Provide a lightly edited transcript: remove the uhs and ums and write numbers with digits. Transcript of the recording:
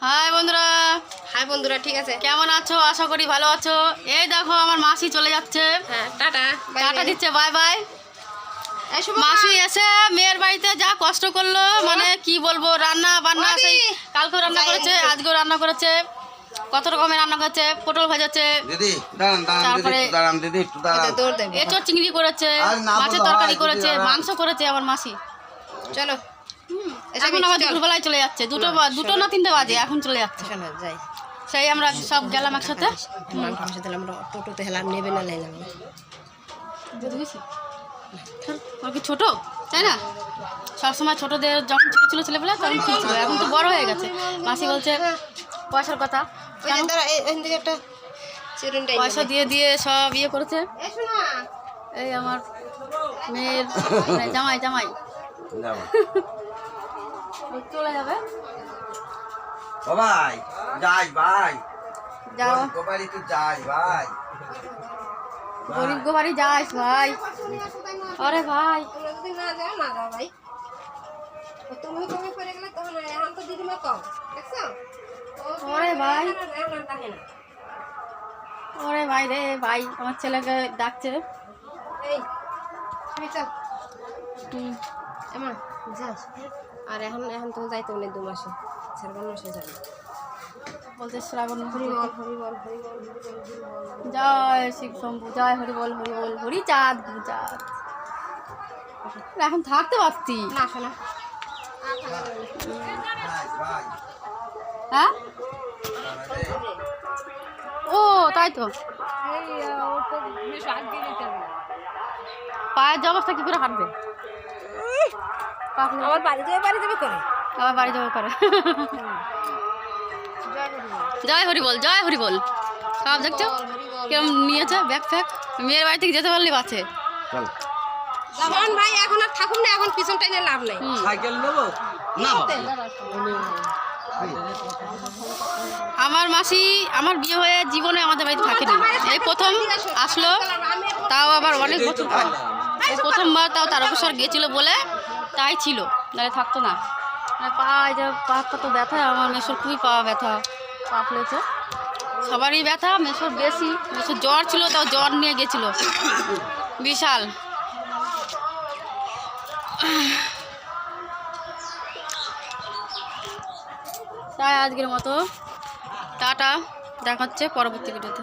High বন্ধুরা। High বন্ধুরা, ঠিক আছে? কেমন আছো? আশা করি ভালো আছো। এই দেখো আমার মাসি চলে যাচ্ছে। হ্যাঁ, টাটা টাটা দিচ্ছে, বাই বাই। মাসি এসে মেয়ের বাড়িতে যা কষ্ট করলো, মানে কি বলবো। রান্না বান্না সেই কালকেও রান্না করেছে, আজকেও রান্না করেছে, কত রকমের রান্না করেছে। পটল ভাজাচ্ছে, তারপরে এঁচোড় চিংড়ি করেছে, মাছের তরকারি করেছে, মাংস করেছে আমার মাসি। চলো এখন আবার দুপুরবেলায় চলে যাচ্ছে, দুটো না তিনটে বাজে, এখন চলে যাচ্ছে। যাই। সেই আমরা সব গেলাম একসাথে। আমরা টোটোতে হেলাম, নেবে না লাইলাম ওর কি ছোটো, তাই না? সবসময় ছোটোদের যখন ছোটো ছিল ছেলেবেলা তখন ঠিক ছিল, এখন তো বড় হয়ে গেছে। মাসি বলছে পয়সার কথা, পয়সা দিয়ে দিয়ে সব ইয়ে করেছে। এই আমার মেয়ের জামাই জামাই চলে যাবে। ভাই যাই ভাই, যাও গোবাড়ি তুই যাই ভাই, গরিব গো বাড়ি যাস ভাই। আরে ভাই ওরে ভাই, ওরে ভাই রে ভাই, আমার ছেলেকে ডাকছে। আর এখন এখন তো যাইতে অনেক 2 মাসে, 4 মাসে যাবে। বলতে শ্রাবণ হরিবল হরিবল হরিবল জয় শিব শম্ভু, জয় হরিবল হরিবল, হরিচাঁদ হরিচাঁদ। এখন থাকতে পারছি না শোনা। হ্যাঁ, ও তাই তো। পায়ের যে অবস্থা কি করে হাঁটবে? আমার বাড়ি যাবে করে, আবার বাড়ি যাবে করে। জয় হরিবল, জয় হরিবল। সব দেখছো কেমন নিয়েছে ব্যাগ ফ্যাগ। মেয়ের বাড়ি থেকে যেতে পারলে বাঁচে। শোন ভাই, এখন আর থাকুন না, এখন পিছন টাইনে লাভ নাই। সাইকেল নেবো না। আমার মাসি আমার বিয়ে হয়ে জীবনে আমাদের বাড়িতে থাকেনি, এই প্রথম আসলো, তাও আবার অনেক বছর পর। এই প্রথমবার, তাও 13 বছর গেছিল বলে তাই ছিল, নাহলে থাকতো না। পা, এই যে পাটা তো ব্যথা, আমার মেসোর খুবই পা ব্যথা, পা ফুলেছে। সবারই ব্যথা, মেসোর বেশি। মেসোর জ্বর ছিল, তাও জ্বর নিয়ে গেছিল বিশাল। তাই আজকের মতো টাটা, দেখা হচ্ছে পরবর্তী ভিডিওতে।